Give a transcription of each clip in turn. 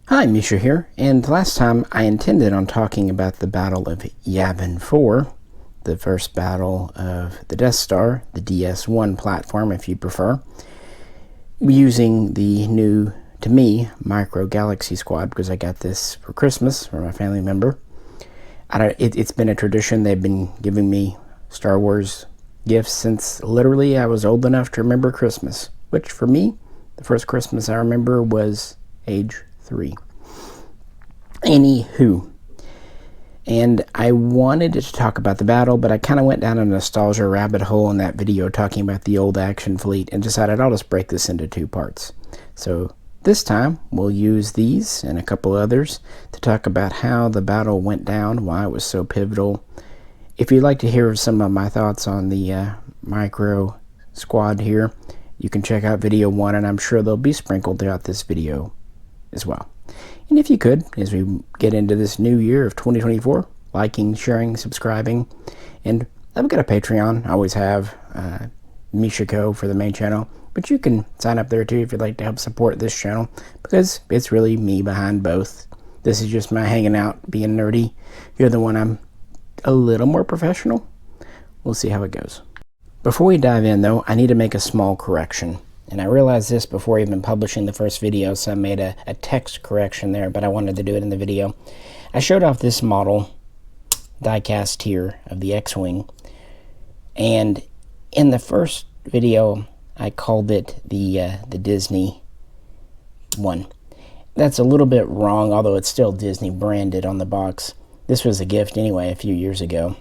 Hi, Misha here, and last time I intended on talking about the Battle of Yavin IV, the first battle of the Death Star, the DS1 platform if you prefer, using the new, to me, Micro Galaxy Squad, because I got this for Christmas from a family member. It's been a tradition. They've been giving me Star Wars gifts since literally I was old enough to remember Christmas, which for me, the first Christmas I remember was age 3. Anywho, and I wanted to talk about the battle, but I kind of went down a nostalgia rabbit hole in that video talking about the old action fleet and decided I'll just break this into 2 parts. So this time we'll use these and a couple others to talk about how the battle went down, why it was so pivotal. If you'd like to hear some of my thoughts on the Micro Squad here, you can check out video 1, and I'm sure they'll be sprinkled throughout this video as well. And if you could, as we get into this new year of 2024, liking, sharing, subscribing, and I've got a Patreon. I always have Mishaco for the main channel, but you can sign up there too if you'd like to help support this channel, because it's really me behind both. This is just my hanging out, being nerdy. You're the one I'm a little more professional. We'll see how it goes. Before we dive in though, I need to make a small correction. And I realized this before even publishing the first video, so I made a text correction there, but I wanted to do it in the video. I showed off this model, die-cast here, of the X-Wing. And in the first video, I called it the Disney one. That's a little bit wrong, although it's still Disney branded on the box. This was a gift anyway a few years ago.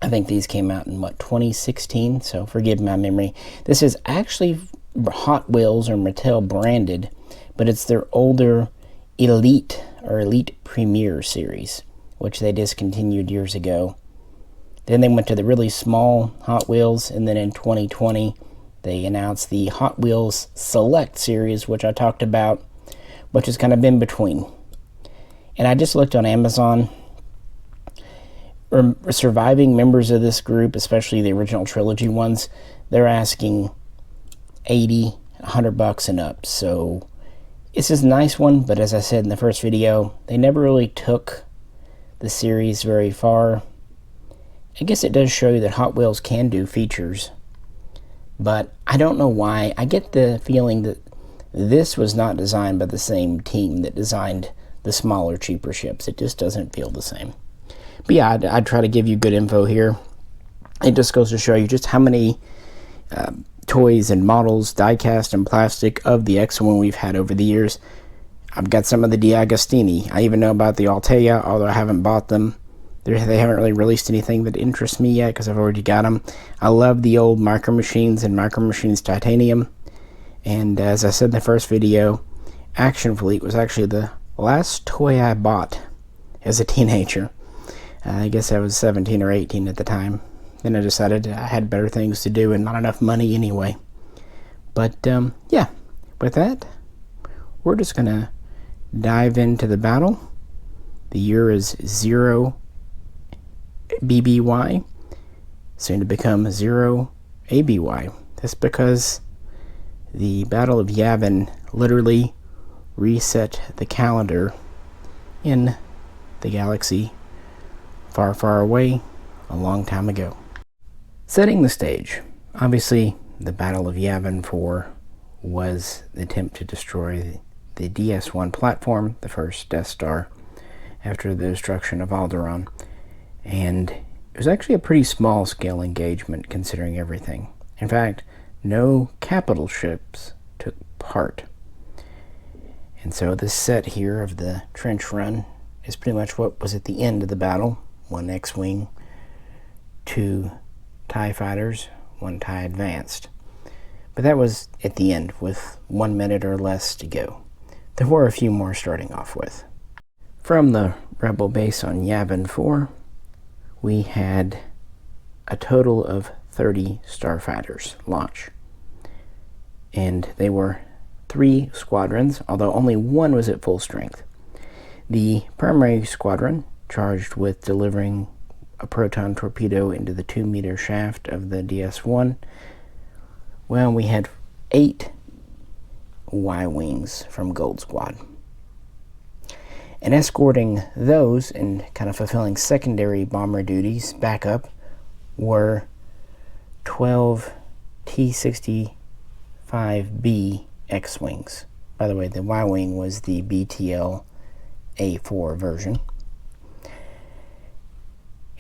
I think these came out in, 2016? So forgive my memory. This is actually Hot Wheels or Mattel branded, but it's their older Elite or Elite Premier series, which they discontinued years ago. Then they went to the really small Hot Wheels, and then in 2020 they announced the Hot Wheels Select series, which I talked about, which has kind of been between. And I just looked on Amazon. Surviving members of this group, especially the original trilogy ones, they're asking $80, $100 and up. So it's a nice one, but as I said in the first video, they never really took the series very far. I guess it does show you that Hot Wheels can do features, but I don't know why. I get the feeling that this was not designed by the same team that designed the smaller, cheaper ships. It just doesn't feel the same. But yeah, I'd try to give you good info here. It just goes to show you just how many toys and models, die-cast and plastic, of the X-Wing we've had over the years. I've got some of the D'Agostini. I even know about the Altea, although I haven't bought them. They haven't really released anything that interests me yet because I've already got them. I love the old Micro Machines and Micro Machines Titanium. And as I said in the first video, Action Fleet was actually the last toy I bought as a teenager. I guess I was 17 or 18 at the time. Then I decided I had better things to do and not enough money anyway. But yeah, with that, we're just going to dive into the battle. The year is 0 BBY, soon to become 0 ABY. That's because the Battle of Yavin literally reset the calendar in the galaxy far, far away, a long time ago. Setting the stage. Obviously, the Battle of Yavin IV was the attempt to destroy the DS1 platform, the first Death Star, after the destruction of Alderaan. And it was actually a pretty small scale engagement considering everything. In fact, no capital ships took part. And so this set here of the trench run is pretty much what was at the end of the battle. 1 X-Wing, 2 TIE fighters, 1 TIE Advanced. But that was at the end, with 1 minute or less to go. There were a few more starting off with. From the Rebel base on Yavin IV, we had a total of 30 starfighters launch. And they were 3 squadrons, although only 1 was at full strength. The primary squadron, charged with delivering a proton torpedo into the 2-meter shaft of the DS1. Well, we had 8 Y-Wings from Gold Squad. And escorting those and kind of fulfilling secondary bomber duties backup were 12 T-65B X-Wings. By the way, the Y-Wing was the BTL A4 version.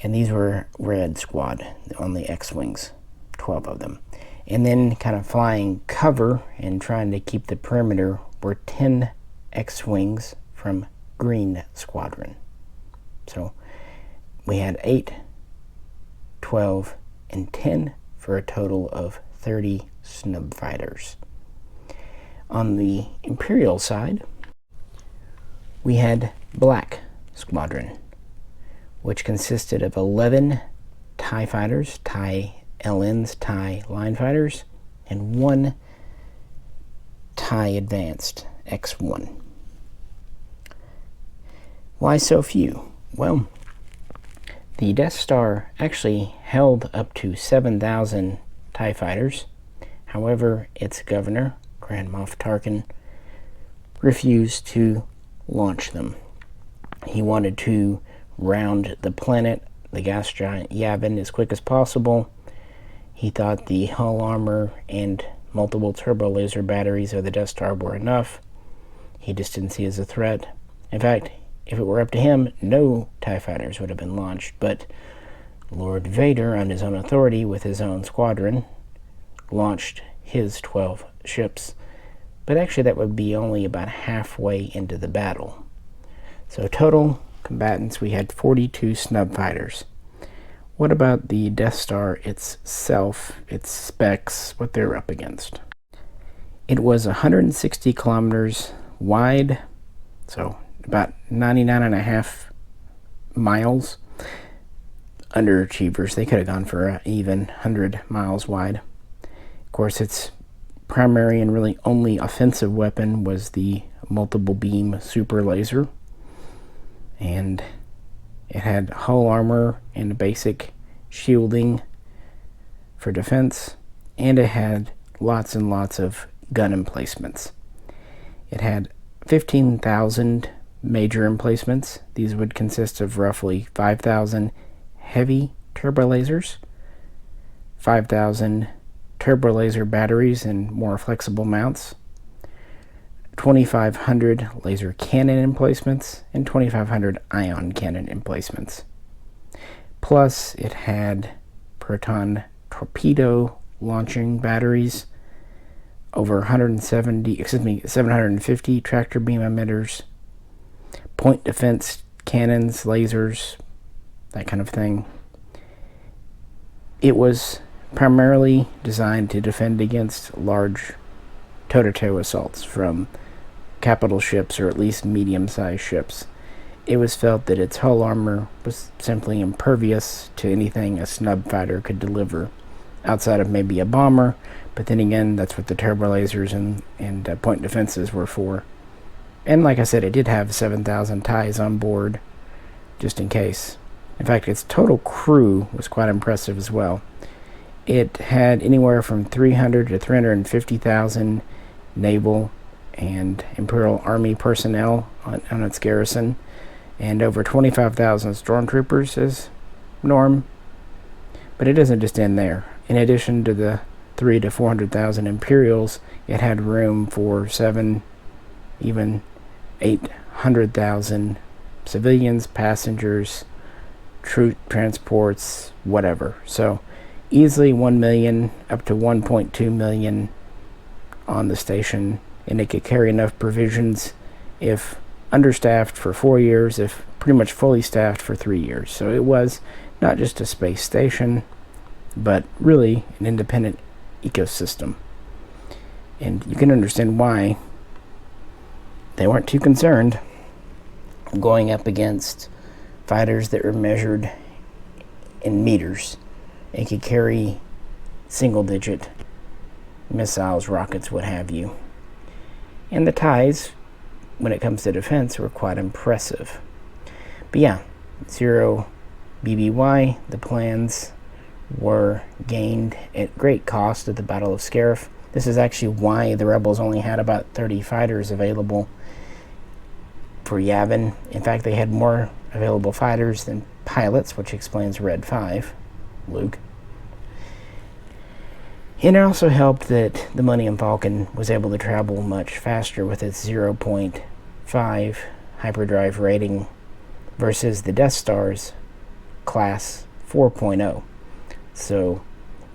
And these were Red Squad on the X-Wings, 12 of them. And then kind of flying cover and trying to keep the perimeter were 10 X-Wings from Green Squadron. So we had 8, 12, and 10 for a total of 30 snub fighters. On the Imperial side, we had Black Squadron, which consisted of 11 TIE fighters, TIE LNs, TIE line fighters, and 1 TIE Advanced X1. Why so few? Well, the Death Star actually held up to 7,000 TIE fighters. However, its governor, Grand Moff Tarkin, refused to launch them. He wanted to round the planet, the gas giant Yavin, as quick as possible. He thought the hull armor and multiple turbo laser batteries of the Death Star were enough. He just didn't see it as a threat. In fact, if it were up to him, no TIE fighters would have been launched, but Lord Vader, on his own authority with his own squadron, launched his 12 ships. But actually that would be only about halfway into the battle. So total combatants, we had 42 snub fighters. What about the Death Star itself, its specs, what they're up against? It was 160 kilometers wide, so about 99.5 miles. Underachievers, they could have gone for even 100 miles wide. Of course, its primary and really only offensive weapon was the multiple beam super laser. And it had hull armor and basic shielding for defense, and it had lots and lots of gun emplacements. It had 15,000 major emplacements. These would consist of roughly 5,000 heavy turbo lasers, 5,000 turbo laser batteries and more flexible mounts, 2,500 laser cannon emplacements, and 2,500 ion cannon emplacements. Plus, it had proton torpedo launching batteries, over 750 tractor beam emitters, point defense cannons, lasers, that kind of thing. It was primarily designed to defend against large toe-to-toe assaults from capital ships, or at least medium-sized ships. It was felt that its hull armor was simply impervious to anything a snub fighter could deliver, outside of maybe a bomber, but then again, that's what the turbo lasers and point defenses were for. And like I said, it did have 7,000 TIEs on board, just in case. In fact, its total crew was quite impressive as well. It had anywhere from 300 to 350,000 naval and Imperial Army personnel on its garrison, and over 25,000 stormtroopers as norm. But it doesn't just end there. In addition to the 300,000 to 400,000 Imperials, it had room for 7, even 800,000 civilians, passengers, troop transports, whatever. So easily 1 million up to 1.2 million on the station, and it could carry enough provisions if understaffed for 4 years, if pretty much fully staffed for 3 years. So it was not just a space station, but really an independent ecosystem. And you can understand why they weren't too concerned going up against fighters that were measured in meters and could carry single-digit missiles, rockets, what have you. And the TIEs, when it comes to defense, were quite impressive. But yeah, 0 BBY, the plans were gained at great cost at the Battle of Scarif. This is actually why the rebels only had about 30 fighters available. for Yavin. In fact, they had more available fighters than pilots, which explains Red 5, Luke. And it also helped that the Millennium Falcon was able to travel much faster with its 0.5 hyperdrive rating versus the Death Star's class 4.0. So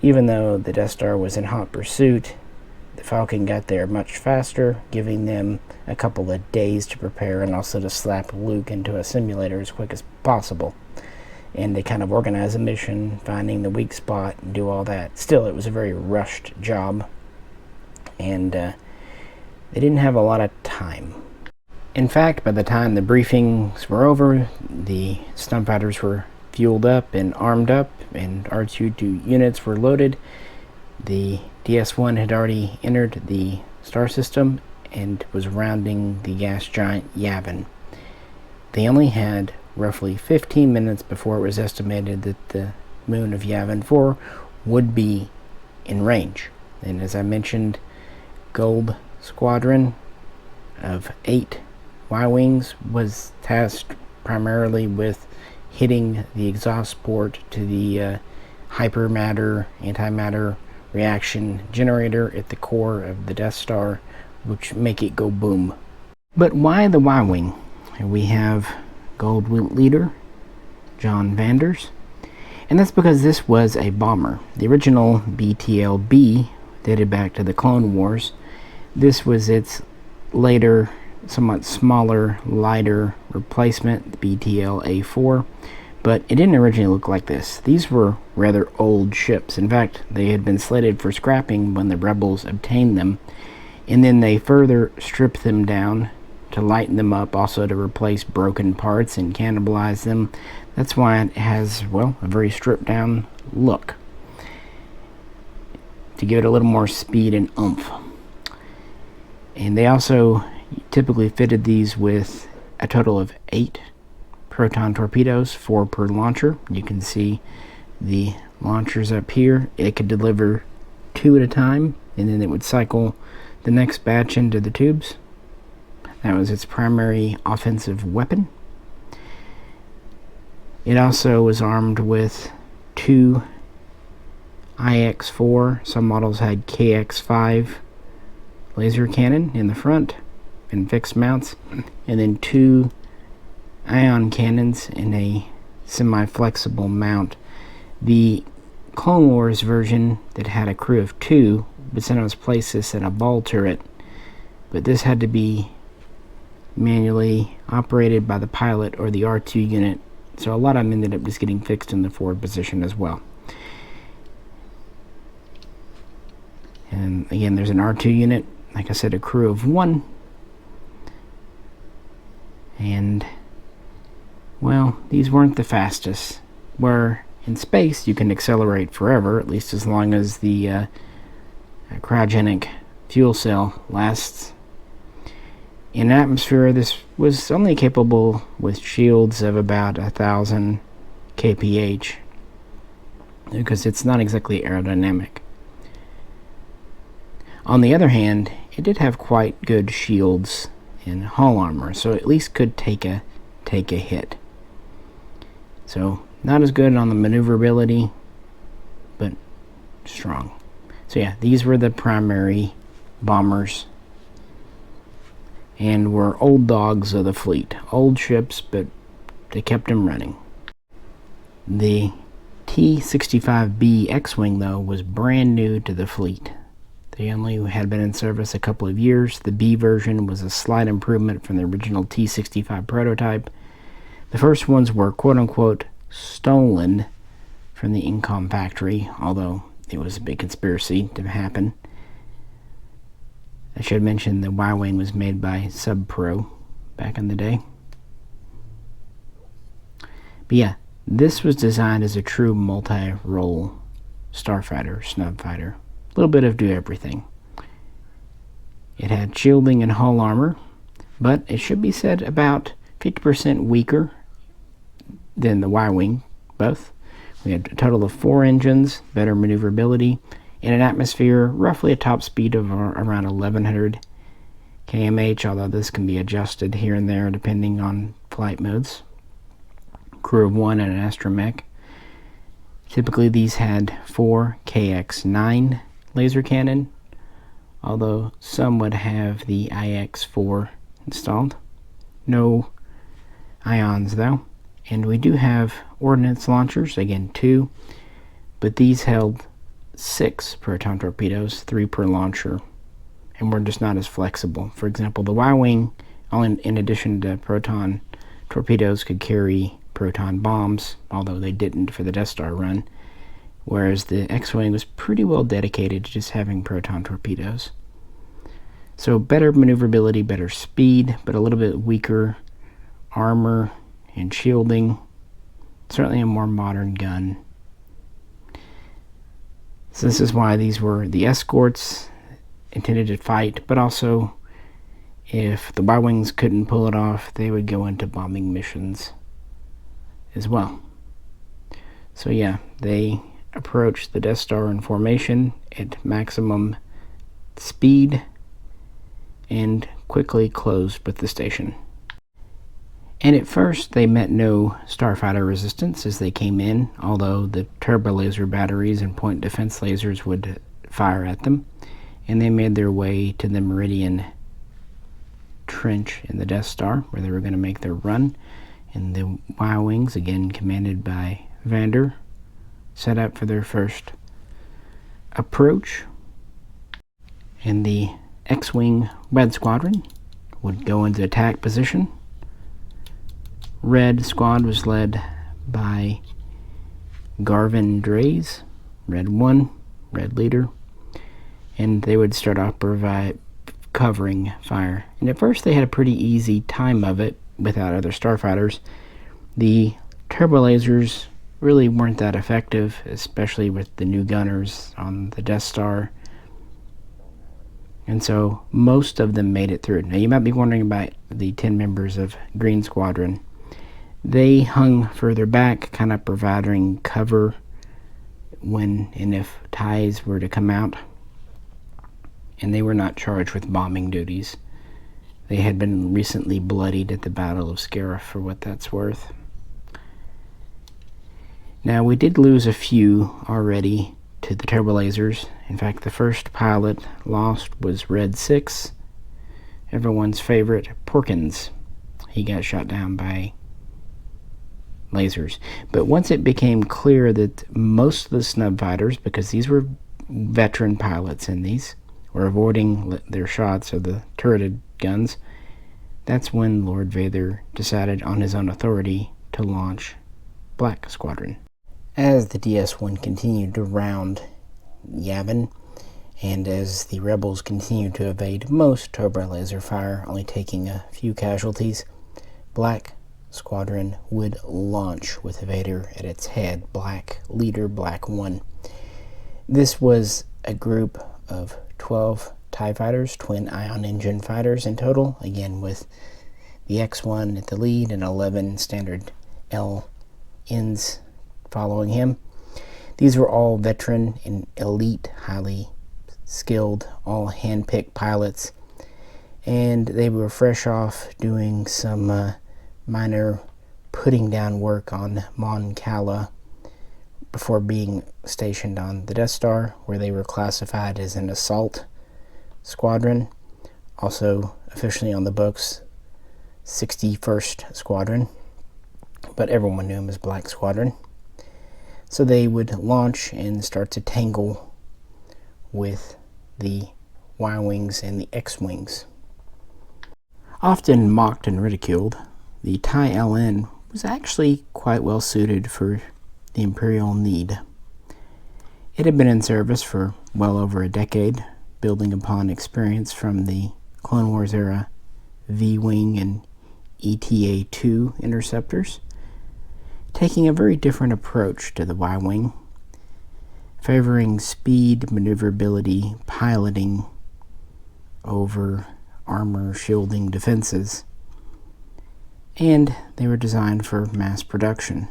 even though the Death Star was in hot pursuit, the Falcon got there much faster, giving them a couple of days to prepare and also to slap Luke into a simulator as quick as possible. And they kind of organize a mission, finding the weak spot, and do all that. Still, it was a very rushed job, and they didn't have a lot of time. In fact, by the time the briefings were over, the snub fighters were fueled up and armed up, and R2 units were loaded. The DS-1 had already entered the star system and was rounding the gas giant Yavin. They only had roughly 15 minutes before it was estimated that the moon of Yavin IV would be in range. And as I mentioned, Gold Squadron of 8 Y-Wings was tasked primarily with hitting the exhaust port to the hypermatter, antimatter reaction generator at the core of the Death Star, which make it go boom. But why the Y-Wing? We have Gold Leader John Vanders, and that's because this was a bomber. The original BTL-B dated back to the Clone Wars. This was its later, somewhat smaller, lighter replacement, the BTL-A4, but it didn't originally look like this. These were rather old ships. In fact, they had been slated for scrapping when the rebels obtained them, and then they further stripped them down to lighten them up, also to replace broken parts and cannibalize them. That's why it has, well, a very stripped down look, to give it a little more speed and oomph. And they also typically fitted these with a total of 8 proton torpedoes, 4 per launcher. You can see the launchers up here. It could deliver 2 at a time, and then it would cycle the next batch into the tubes. That was its primary offensive weapon. It also was armed with 2 IX-4. Some models had KX-5 laser cannon in the front and fixed mounts, and then 2 ion cannons in a semi-flexible mount. The Clone Wars version that had a crew of 2 would sometimes place this in a ball turret, but this had to be manually operated by the pilot or the R2 unit, so a lot of them ended up just getting fixed in the forward position as well. And again, there's an R2 unit, like I said, a crew of 1, and well, these weren't the fastest. Where in space you can accelerate forever, at least as long as the cryogenic fuel cell lasts. In atmosphere, this was only capable with shields of about 1,000 kph, because it's not exactly aerodynamic. On the other hand, it did have quite good shields and hull armor, so at least could take a hit. So not as good on the maneuverability, but strong. So yeah, these were the primary bombers, and were old dogs of the fleet. Old ships, but they kept them running. The T-65B X-Wing, though, was brand new to the fleet. They only had been in service a couple of years. The B version was a slight improvement from the original T-65 prototype. The first ones were quote-unquote stolen from the Incom factory, although it was a big conspiracy to happen. I should mention the Y-Wing was made by SubPro back in the day. But yeah, this was designed as a true multi-role starfighter, snub fighter. A little bit of do everything. It had shielding and hull armor, but it should be said about 50% weaker than the Y-Wing, both. We had a total of 4 engines, better maneuverability, in an atmosphere roughly a top speed of around 1100 KMH, although this can be adjusted here and there depending on flight modes. Crew of 1 and an astromech. Typically these had 4 KX-9 laser cannon, although some would have the IX-4 installed. No ions though. And we do have ordnance launchers, again 2, but these held 6 proton torpedoes, 3 per launcher, and were just not as flexible. For example, the Y-wing, in addition to proton torpedoes, could carry proton bombs, although they didn't for the Death Star run, whereas the X-wing was pretty well dedicated to just having proton torpedoes. So better maneuverability, better speed, but a little bit weaker armor and shielding. Certainly a more modern gun. So this is why these were the escorts intended to fight, but also if the Y-wings couldn't pull it off, they would go into bombing missions as well. So yeah, they approached the Death Star in formation at maximum speed and quickly closed with the station. And at first they met no starfighter resistance as they came in, although the turbo laser batteries and point defense lasers would fire at them, and they made their way to the Meridian Trench in the Death Star where they were going to make their run. And the Y-wings, again commanded by Vander, set up for their first approach, and the X-wing Red Squadron would go into attack position. Red Squad was led by Garvin Drays, Red 1, Red leader, and they would start off covering fire. And at first they had a pretty easy time of it without other starfighters. The turbo lasers really weren't that effective, especially with the new gunners on the Death Star. And so most of them made it through. Now you might be wondering about the 10 members of Green Squadron. They hung further back, kind of providing cover when and if ties were to come out. And they were not charged with bombing duties. They had been recently bloodied at the Battle of Scarif, for what that's worth. Now, we did lose a few already to the turbo lasers. In fact, the first pilot lost was Red 6, everyone's favorite, Porkins. He got shot down by lasers. But once it became clear that most of the snub fighters, because these were veteran pilots in these, were avoiding their shots of the turreted guns, that's when Lord Vader decided on his own authority to launch Black Squadron. As the DS-1 continued to round Yavin, and as the rebels continued to evade most turbo laser fire, only taking a few casualties, Black Squadron would launch with Vader at its head, Black leader, Black 1. This was a group of 12 TIE fighters, twin ion engine fighters in total, again with the X-1 at the lead and 11 standard LNs following him. These were all veteran and elite, highly skilled, all hand-picked pilots, and they were fresh off doing some minor putting down work on Mon Cala before being stationed on the Death Star, where they were classified as an assault squadron, also officially on the books 61st Squadron, but everyone knew them as Black Squadron. So they would launch and start to tangle with the Y-wings and the X-wings. Often mocked and ridiculed, the TIE LN was actually quite well suited for the Imperial need. It had been in service for well over a decade, building upon experience from the Clone Wars era V-Wing and ETA-2 interceptors, taking a very different approach to the Y-Wing, favoring speed, maneuverability, piloting over armor shielding defenses, and they were designed for mass production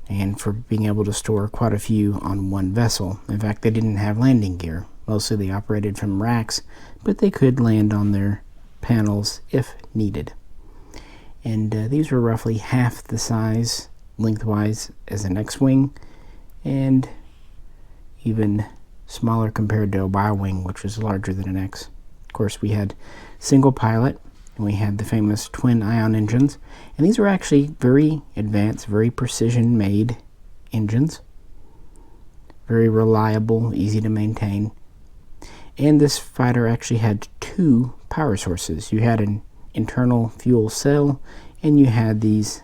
and for being able to store quite a few on one vessel. In fact, they didn't have landing gear, Mostly they operated from racks, but they could land on their panels if needed. And these were roughly half the size lengthwise as an X-Wing, and even smaller compared to a Y-Wing, which was larger than an X. Of course, we had single pilot, and we had the famous twin ion engines, and these were actually very advanced, very precision-made engines. Very reliable, easy to maintain. And this fighter actually had two power sources. You had an internal fuel cell, and you had these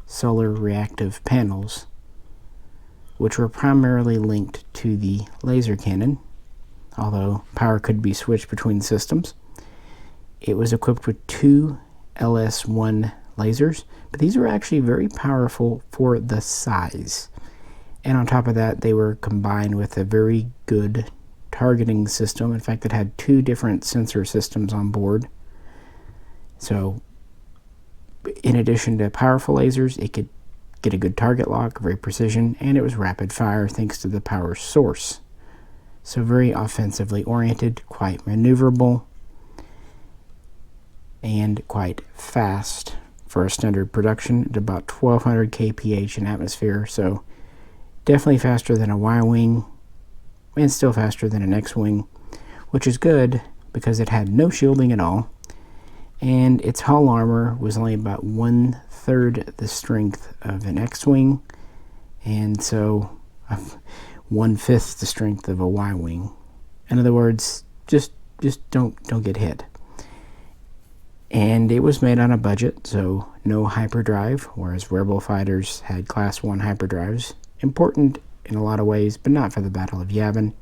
solar reactive panels, which were primarily linked to the laser cannon, although power could be switched between systems. It was equipped with two LS-1 lasers, but these were actually very powerful for the size. And on top of that, they were combined with a very good targeting system. In fact, it had two different sensor systems on board. So, in addition to powerful lasers, it could get a good target lock, very precision, and it was rapid fire thanks to the power source. So very offensively oriented, quite maneuverable, and quite fast for a standard production at about 1200 kph in atmosphere. So definitely faster than a Y-Wing, and still faster than an X-Wing, which is good because it had no shielding at all, and its hull armor was only about 1/3 the strength of an X-Wing, and so 1/5 the strength of a Y-Wing. In other words, just don't get hit. And it was made on a budget, so no hyperdrive, whereas Rebel fighters had Class 1 hyperdrives. Important in a lot of ways, but not for the Battle of Yavin.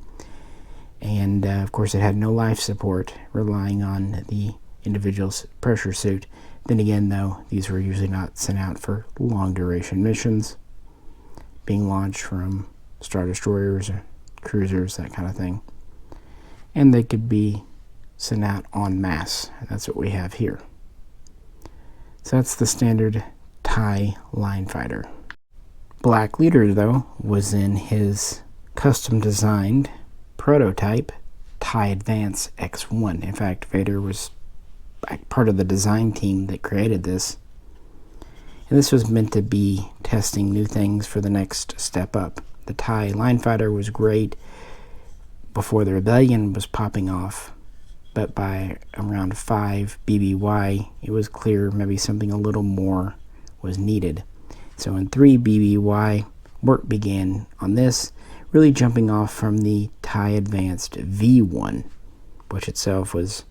And of course it had no life support, relying on the individual's pressure suit. Then again, though, these were usually not sent out for long duration missions, being launched from Star Destroyers or cruisers, that kind of thing. And they could be sent out en masse, and that's what we have here. So that's the standard TIE line fighter. Black Leader, though, was in his custom designed prototype TIE Advance X1. In fact, Vader was part of the design team that created this. And this was meant to be testing new things for the next step up. The TIE line fighter was great before the Rebellion was popping off, but by around 5 BBY, it was clear maybe something a little more was needed. So in 3 BBY, work began on this, really jumping off from the TIE Advanced V1, which itself was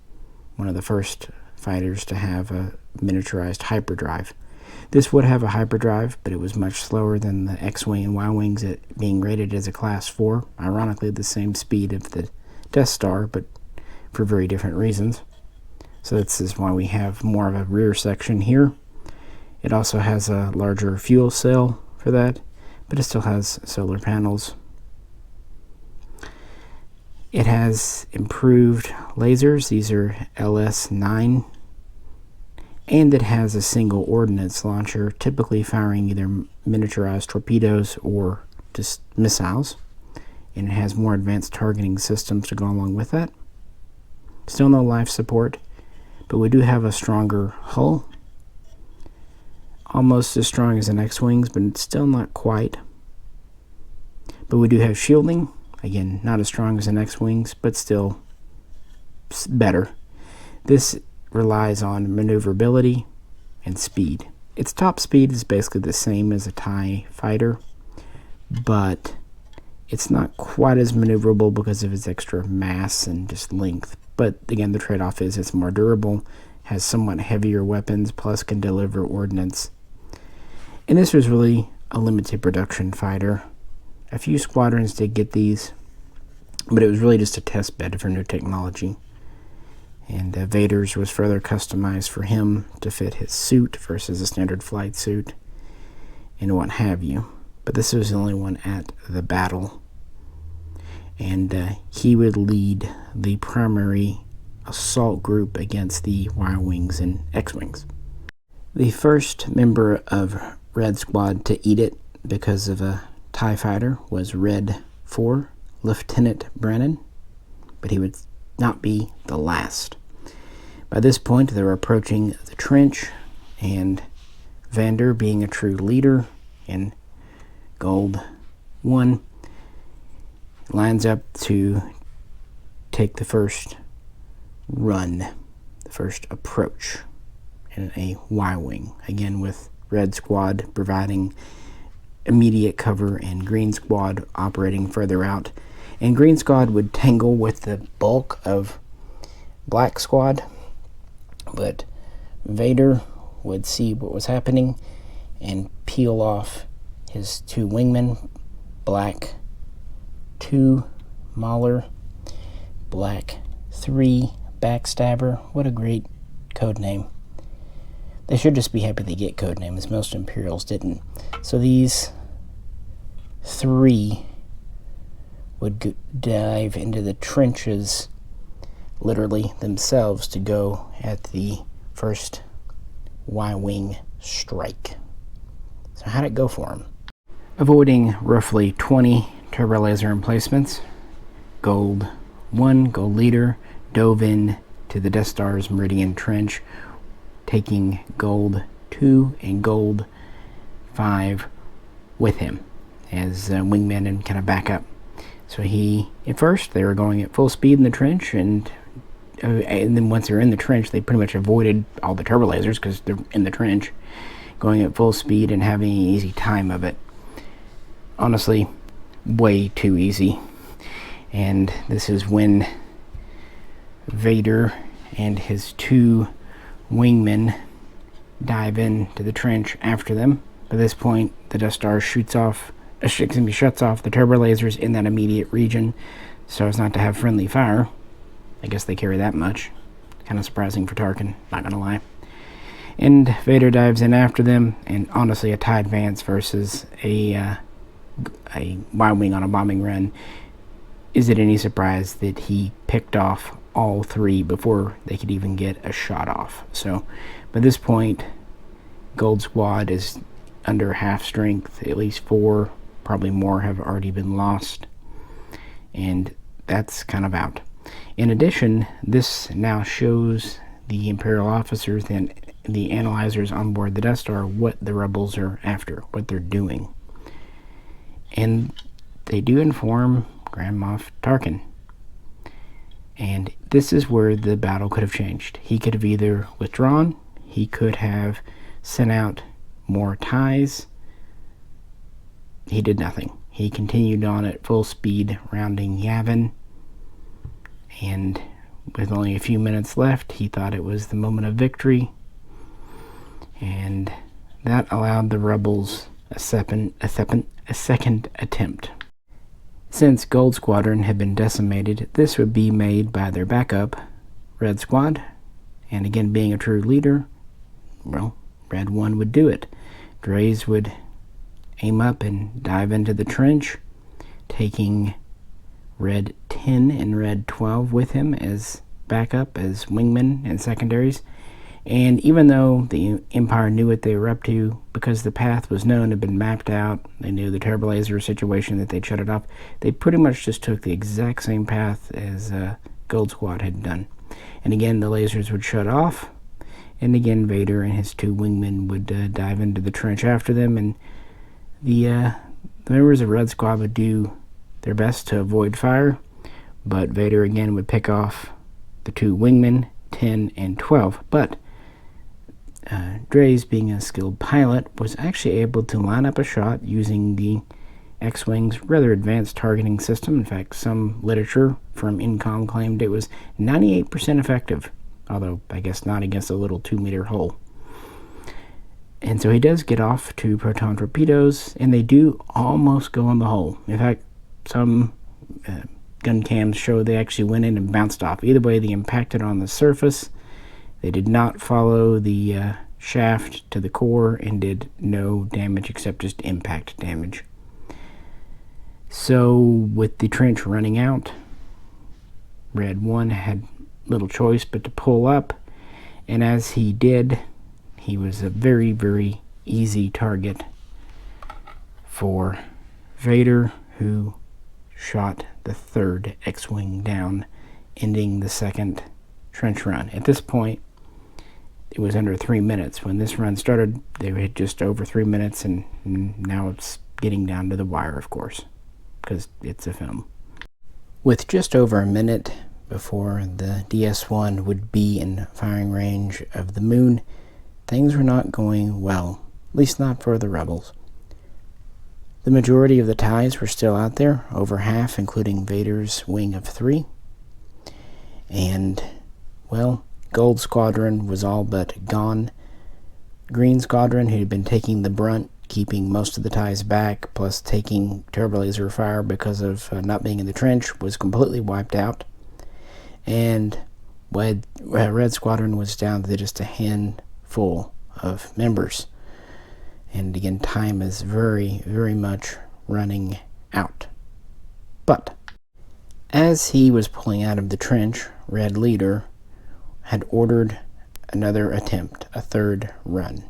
one of the first fighters to have a miniaturized hyperdrive. This would have a hyperdrive, but it was much slower than the X-Wing and Y-Wings, it being rated as a Class 4, ironically the same speed of the Death Star, but for very different reasons. So this is why we have more of a rear section here. It also has a larger fuel cell for that, but it still has solar panels. It has improved lasers. These are LS-9. And it has a single ordnance launcher, typically firing either miniaturized torpedoes or just missiles. And it has more advanced targeting systems to go along with that. Still no life support, but we do have a stronger hull. Almost as strong as an X-Wings, but it's still not quite. But we do have shielding. Again, not as strong as an X-Wings, but still better. This relies on maneuverability and speed. Its top speed is basically the same as a TIE fighter, but it's not quite as maneuverable because of its extra mass and just length. But again, the trade-off is it's more durable, has somewhat heavier weapons, plus can deliver ordnance. And this was really a limited production fighter. A few squadrons did get these, but it was really just a test bed for new technology. And Vader's was further customized for him to fit his suit versus a standard flight suit and what have you. But this was the only one at the battle. And he would lead the primary assault group against the Y-Wings and X-Wings. The first member of Red Squad to eat it because of a TIE fighter was Red IV, Lieutenant Brennan. but he would not be the last. By this point, they were approaching the trench, and Vander, being a true leader in Gold 1, lines up to take the first run, the first approach in a Y-wing, again with Red Squad providing immediate cover and Green Squad operating further out. And Green Squad would tangle with the bulk of Black Squad, but Vader would see what was happening and peel off his 2 wingmen, Black 2 Mauler, Black 3 Backstabber. What a great code name. They should just be happy they get code names. Most Imperials didn't. So these 3 would dive into the trenches, literally themselves, to go at the first Y-wing strike. So how'd it go for them? Avoiding roughly 20 turbo laser emplacements, Gold 1, Gold Leader, dove in to the Death Star's Meridian Trench, taking Gold 2 and Gold 5 with him as wingmen and kind of back up. So at first, they were going at full speed in the trench, and then once they're in the trench, they pretty much avoided all the turbo lasers because they're in the trench, going at full speed and having an easy time of it. Honestly, way too easy. And this is when Vader and his 2 wingmen dive into the trench after them. By this point, the Death Star shuts off the turbo lasers in that immediate region so as not to have friendly fire. I guess they carry that much. Kind of surprising for Tarkin, not gonna lie. And Vader dives in after them, and honestly, a TIE advance versus a Y-wing on a bombing run. Is it any surprise that he picked off all 3 before they could even get a shot off? So, by this point, Gold Squad is under half strength. At least 4, probably more, have already been lost. And that's kind of out. In addition, this now shows the Imperial officers and the analyzers on board the Death Star what the rebels are after, what they're doing. And they do inform Grand Moff Tarkin. And this is where the battle could have changed. He could have either withdrawn, he could have sent out more TIEs. He did nothing. He continued on at full speed, rounding Yavin. And with only a few minutes left, he thought it was the moment of victory. And that allowed the rebels a second attempt. Since Gold Squadron had been decimated, this would be made by their backup, Red Squad. And again, being a true leader, well, Red 1 would do it. Dreys would aim up and dive into the trench, taking Red 10 and Red 12 with him as backup, as wingmen and secondaries. And even though the Empire knew what they were up to, because the path was known, had been mapped out, they knew the turbo laser situation, that they'd shut it off, they pretty much just took the exact same path as Gold Squad had done. And again, the lasers would shut off, and again, Vader and his 2 wingmen would dive into the trench after them, and the members of Red Squad would do their best to avoid fire, but Vader again would pick off the 2 wingmen, 10 and 12. But Dreys, being a skilled pilot, was actually able to line up a shot using the X-Wing's rather advanced targeting system. In fact, some literature from Incom claimed it was 98% effective, although I guess not against a little 2-meter hole. And so he does get off 2 proton torpedoes, and they do almost go in the hole. In fact, some gun cams show they actually went in and bounced off. Either way, they impacted on the surface. They did not follow the shaft to the core and did no damage except just impact damage. So with the trench running out, Red 1 had little choice but to pull up, and as he did, he was a very, very easy target for Vader, who shot the 3rd X-Wing down ending the second trench run. At this point, it was under 3 minutes. When this run started, they were just over 3 minutes, and now it's getting down to the wire, of course, because it's a film. With just over a minute before the DS-1 would be in firing range of the moon, things were not going well, at least not for the rebels. The majority of the TIEs were still out there, over half, including Vader's wing of 3. And, well, Gold Squadron was all but gone. Green Squadron, who had been taking the brunt, keeping most of the TIEs back, plus taking turbo laser fire because of not being in the trench, was completely wiped out. And Red Squadron was down to just a handful of members. And again, time is very, very much running out. But as he was pulling out of the trench, Red Leader had ordered another attempt, a third run.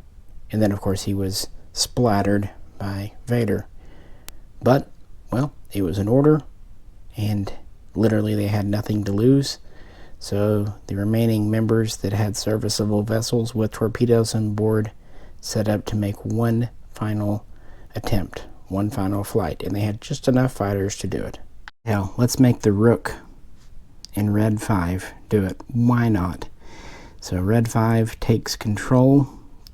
And then, of course, he was splattered by Vader. But, well, it was an order, and literally they had nothing to lose. So the remaining members that had serviceable vessels with torpedoes on board set up to make one final attempt, one final flight, and they had just enough fighters to do it. Hell, let's make the Rook and Red 5 do it. Why not? So Red 5 takes control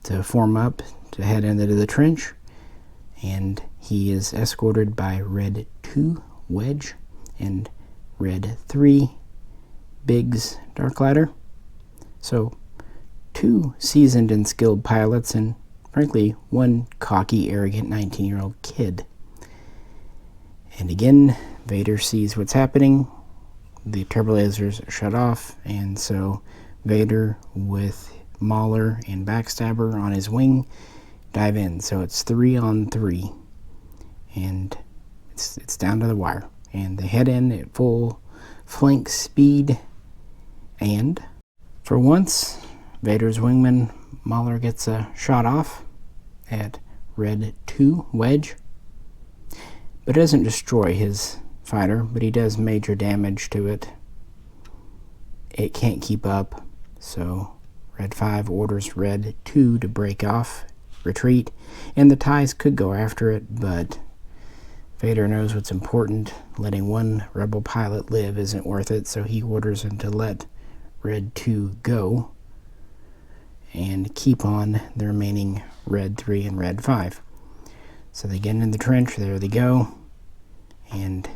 to form up to head into the trench, and he is escorted by Red 2 Wedge and Red 3 Biggs Darklighter. So 2 seasoned and skilled pilots, and frankly, one cocky, arrogant 19-year-old kid. And again, Vader sees what's happening. The turbo lasers are shut off, and so Vader, with Mauler and Backstabber on his wing, dive in. So it's 3 on 3, and it's down to the wire. And they head in at full flank speed, and for once, Vader's wingman Mauler gets a shot off at Red 2 Wedge, but doesn't destroy his fighter, but he does major damage to it. It can't keep up, so Red 5 orders Red 2 to break off, retreat, and the TIEs could go after it, but Vader knows what's important. Letting one rebel pilot live isn't worth it, so he orders him to let Red 2 go and keep on the remaining Red 3 and Red 5. So they get in the trench, there they go, and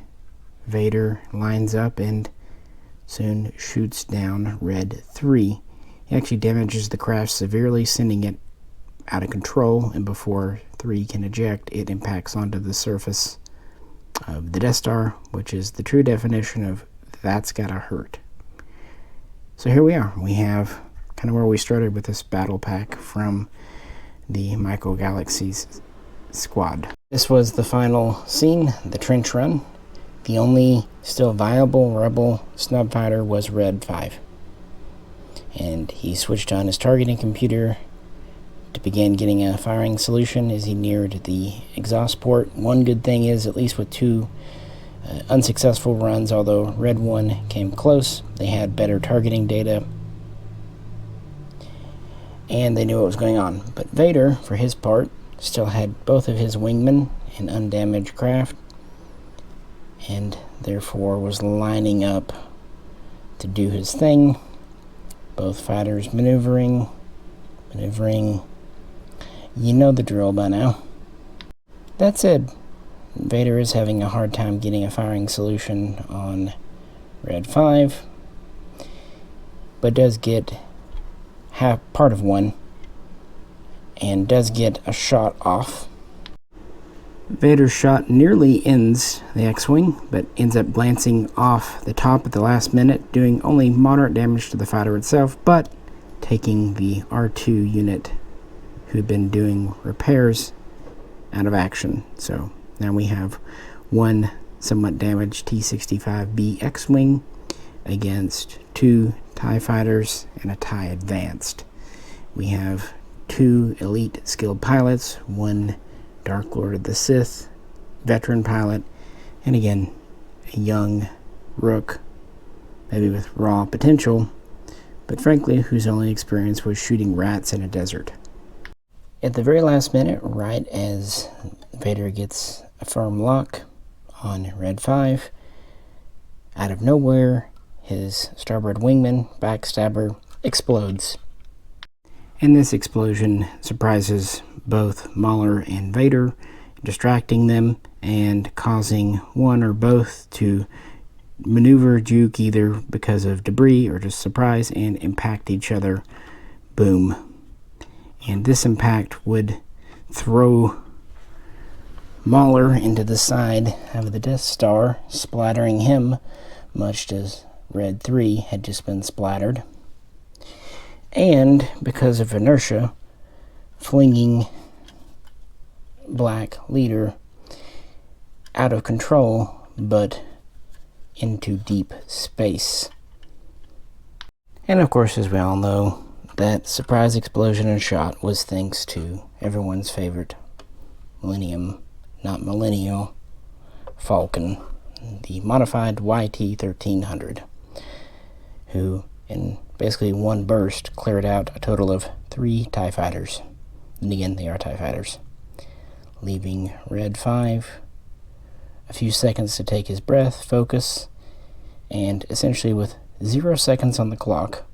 Vader lines up and soon shoots down Red 3. He actually damages the craft severely, sending it out of control, and before 3 can eject, it impacts onto the surface of the Death Star, which is the true definition of that's gotta hurt. So here we are. We have kind of where we started with this battle pack from the Micro Galaxies squad. This was the final scene, the trench run. The only still viable rebel snub fighter was Red 5. And he switched on his targeting computer to begin getting a firing solution as he neared the exhaust port. One good thing is, at least with 2 unsuccessful runs, although Red 1 came close, they had better targeting data and they knew what was going on. But Vader, for his part, still had both of his wingmen in undamaged craft, and therefore was lining up to do his thing. Both fighters maneuvering. You know the drill by now. That said, Vader is having a hard time getting a firing solution on Red 5, but does get part of one, and does get a shot off. Vader's shot nearly ends the X-Wing, but ends up glancing off the top at the last minute, doing only moderate damage to the fighter itself, but taking the R2 unit, who had been doing repairs, out of action. So now we have one somewhat damaged T-65B X-Wing against 2 TIE fighters and a TIE Advanced. We have 2 elite skilled pilots, 1 Dark Lord of the Sith veteran pilot, and again a young Rook maybe with raw potential, but frankly, whose only experience was shooting rats in a desert. At the very last minute, right as Vader gets a firm lock on Red 5, out of nowhere, his starboard wingman, backstabber, explodes. And this explosion surprises both Mahler and Vader, distracting them and causing one or both to maneuver, juke either because of debris or just surprise, and impact each other. Boom. And this impact would throw Mahler into the side of the Death Star, splattering him, much as Red 3 had just been splattered. And because of inertia, flinging Black Leader out of control, but into deep space. And of course, as we all know, that surprise explosion and shot was thanks to everyone's favorite millennial Falcon, the modified YT-1300, who in basically one burst cleared out a total of 3 TIE fighters. And again, they are TIE fighters, leaving Red 5 a few seconds to take his breath, focus, and essentially with 0 seconds on the clock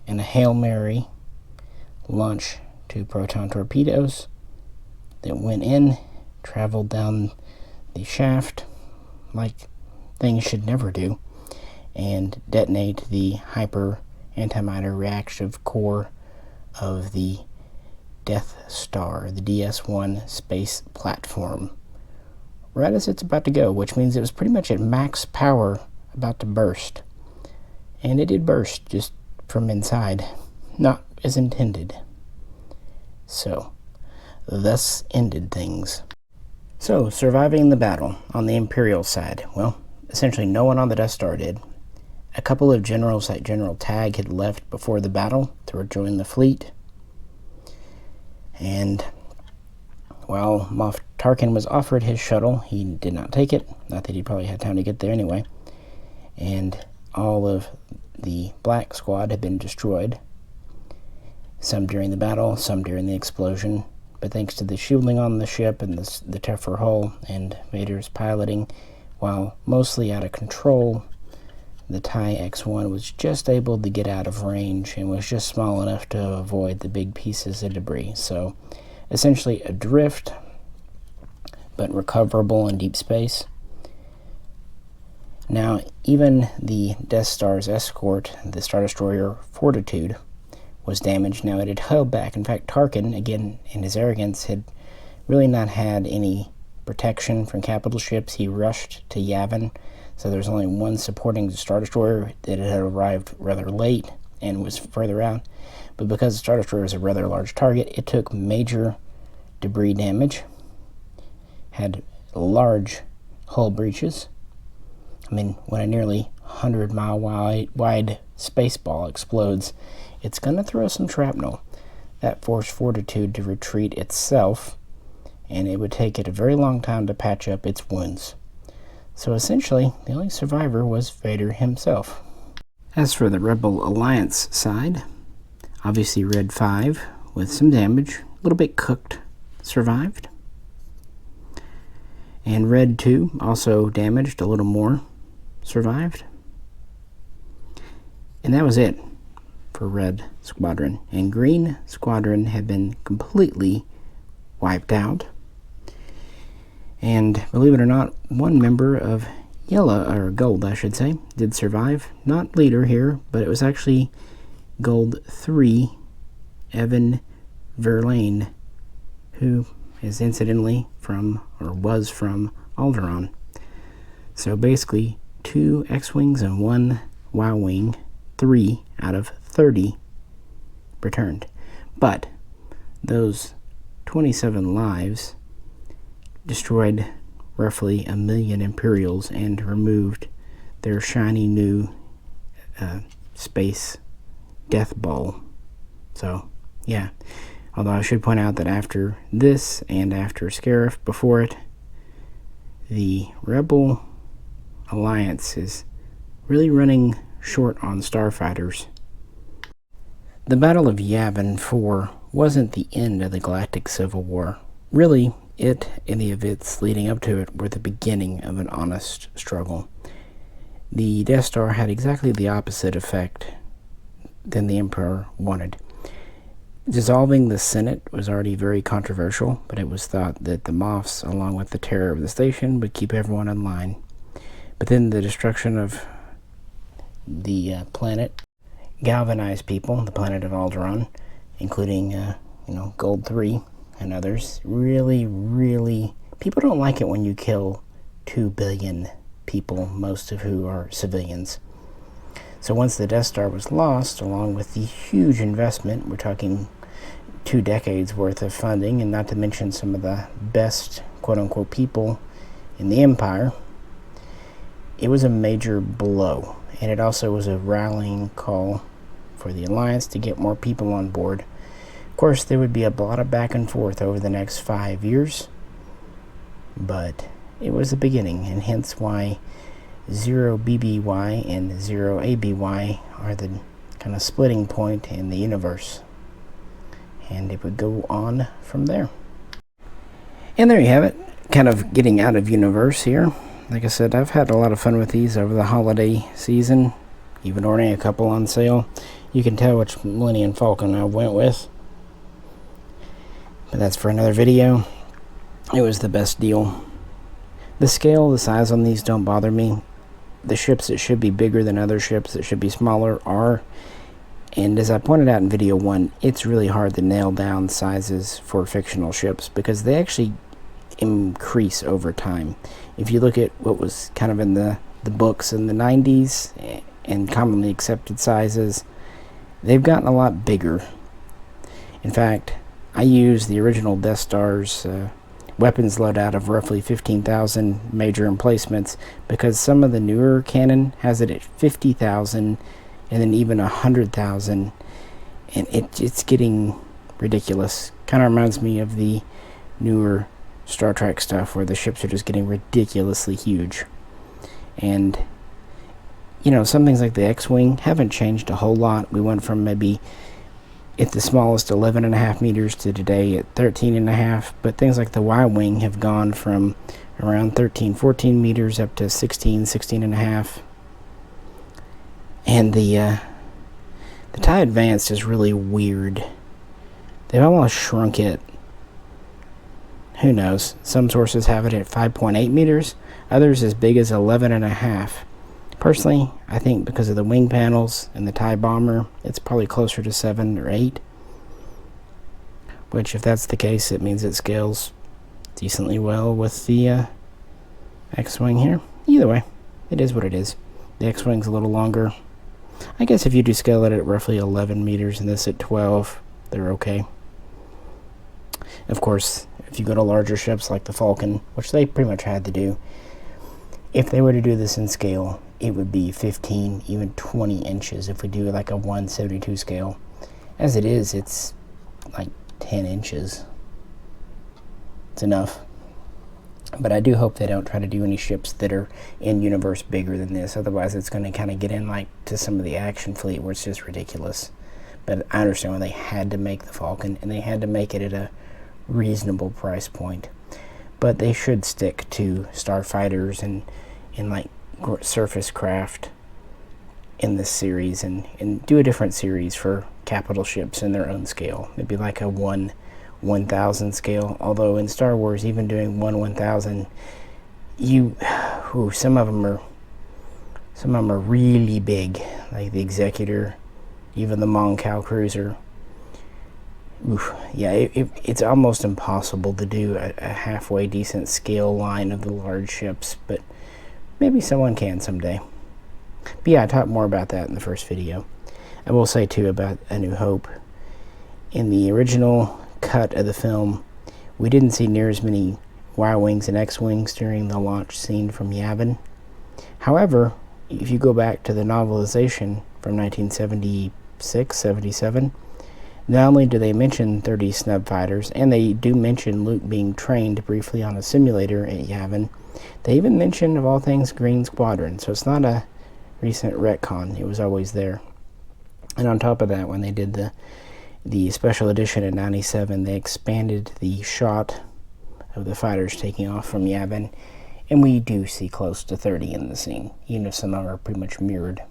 and a Hail Mary launch 2 proton torpedoes that went in, traveled down the shaft like things should never do, and detonate the hyper antimatter reactive core of the Death Star, the DS-1 space platform, right as it's about to go, which means it was pretty much at max power, about to burst. And it did burst, just from inside, not as intended. So, thus ended things. So, surviving the battle on the Imperial side, well, essentially no one on the Death Star did. A couple of generals like General Tagg had left before the battle to rejoin the fleet. And while Moff Tarkin was offered his shuttle, he did not take it. Not that he probably had time to get there anyway. And all of the Black Squad had been destroyed. Some during the battle, some during the explosion. But thanks to the shielding on the ship and the tougher hull and Vader's piloting, while mostly out of control, the TIE X-1 was just able to get out of range and was just small enough to avoid the big pieces of debris. So, essentially adrift, but recoverable in deep space. Now, even the Death Star's escort, the Star Destroyer Fortitude, was damaged. Now, it had held back. In fact, Tarkin, again, in his arrogance, had really not had any protection from capital ships. He rushed to Yavin, so there's only one supporting the Star Destroyer that had arrived rather late and was further out. But because the Star Destroyer is a rather large target, it took major debris damage, had large hull breaches. I mean, when a nearly 100-mile wide space ball explodes, it's going to throw some shrapnel. That forced Fortitude to retreat itself, and it would take it a very long time to patch up its wounds. So essentially, the only survivor was Vader himself. As for the Rebel Alliance side, obviously Red 5, with some damage, a little bit cooked, survived. And Red 2, also damaged a little more, survived. And that was it for Red Squadron. And Green Squadron had been completely wiped out. And believe it or not, one member of Yellow, or Gold I should say, did survive. Not leader here, but it was actually Gold 3, Evan Verlaine, who is incidentally from, or was from, Alderaan. So basically, 2 X-Wings and 1 Y-Wing, 3 out of 30 returned. But those 27 lives destroyed roughly 1 million Imperials and removed their shiny new space death ball. So, yeah. Although I should point out that after this and after Scarif before it, the Rebel Alliance is really running short on starfighters. The Battle of Yavin IV wasn't the end of the Galactic Civil War. Really, it and the events leading up to it were the beginning of an honest struggle. The Death Star had exactly the opposite effect than the Emperor wanted. Dissolving the Senate was already very controversial, but it was thought that the Moffs, along with the terror of the station, would keep everyone in line. But then the destruction of the planet galvanized people, the planet of Alderaan, including, Gold 3 and others. Really, people don't like it when you kill 2 billion people, most of who are civilians. So once the Death Star was lost, along with the huge investment, we're talking 2 decades worth of funding, and not to mention some of the best quote-unquote people in the Empire, it was a major blow. And it also was a rallying call for the Alliance to get more people on board. Of course, there would be a lot of back and forth over the next 5 years, but it was the beginning, and hence why 0BBY and 0ABY are the kind of splitting point in the universe. And it would go on from there. And there you have it, kind of getting out of universe here. Like I said, I've had a lot of fun with these over the holiday season, even ordering a couple on sale. You can tell which Millennium Falcon I went with. But that's for another video. It was the best deal. The scale, the size on these don't bother me. The ships that should be bigger than other ships that should be smaller are. And as I pointed out in video 1, it's really hard to nail down sizes for fictional ships because they actually increase over time. If you look at what was kind of in the books in the 90s and commonly accepted sizes, they've gotten a lot bigger. In fact, I used the original Death Star's weapons loadout of roughly 15,000 major emplacements because some of the newer canon has it at 50,000 and then even 100,000, and it's getting ridiculous. Kind of reminds me of the newer Star Trek stuff where the ships are just getting ridiculously huge. And some things like the X-Wing haven't changed a whole lot. We went from maybe at the smallest 11.5 meters to today at 13.5, but things like the Y-Wing have gone from around 13-14 meters up to 16.5. And the TIE Advanced is really weird. They've almost shrunk it. Who knows? Some sources have it at 5.8 meters, others as big as 11.5. Personally, I think because of the wing panels and the TIE Bomber, it's probably closer to 7 or 8. Which, if that's the case, it means it scales decently well with the X-Wing here. Either way, it is what it is. The X-Wing's a little longer. I guess if you do scale it at roughly 11 meters and this at 12, they're okay. Of course, if you go to larger ships like the Falcon, which they pretty much had to do, if they were to do this in scale, it would be 15, even 20 inches if we do like a 1/72 scale. As it is, it's like 10 inches. It's enough. But I do hope they don't try to do any ships that are in universe bigger than this. Otherwise, it's going to kind of get in like to some of the action fleet where it's just ridiculous. But I understand why they had to make the Falcon, and they had to make it at a reasonable price point. But they should stick to starfighters and like surface craft in this series, and do a different series for capital ships in their own scale. Maybe like a 1/1000 scale, although in Star Wars, even doing 1/1000, some of them are really big, like the Executor, even the Mon Cal cruiser. It's almost impossible to do a halfway decent scale line of the large ships, but maybe someone can someday. But yeah, I talked more about that in the first video. I will say too about A New Hope. In the original cut of the film, we didn't see near as many Y-Wings and X-Wings during the launch scene from Yavin. However, if you go back to the novelization from 1976-77, not only do they mention 30 snub fighters, and they do mention Luke being trained briefly on a simulator at Yavin, they even mention, of all things, Green Squadron. So it's not a recent retcon. It was always there. And on top of that, when they did the special edition in '97, they expanded the shot of the fighters taking off from Yavin, and we do see close to 30 in the scene, even if some of them are pretty much mirrored.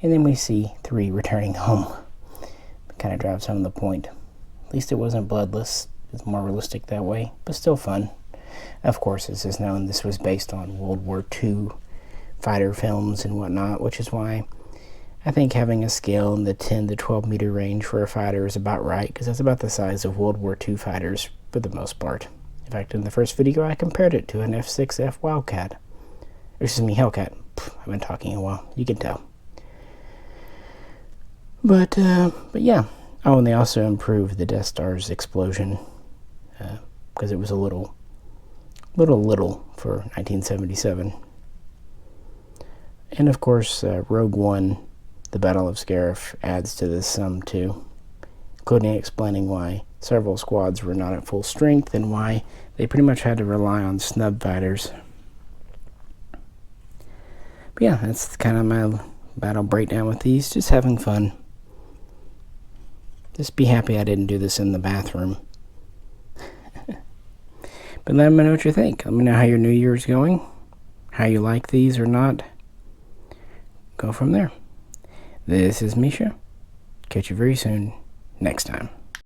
And then we see 3 returning home. It kind of drives home the point. At least it wasn't bloodless. It's more realistic that way, but still fun. Of course, as is known, this was based on World War II fighter films and whatnot, which is why I think having a scale in the 10 to 12 meter range for a fighter is about right, because that's about the size of World War II fighters for the most part. In fact, in the first video, I compared it to an F6F Wildcat. Excuse me, Hellcat. I've been talking a while. You can tell. But yeah. Oh, and they also improved the Death Star's explosion, because it was a little for 1977. And of course, Rogue One, the Battle of Scarif, adds to this sum too, including explaining why several squads were not at full strength and why they pretty much had to rely on snub fighters. But yeah, that's kind of my battle breakdown with these. Just having fun. Just be happy I didn't do this in the bathroom. But let me know what you think. Let me know how your New Year's going, how you like these or not. Go from there. This is Misha. Catch you very soon next time.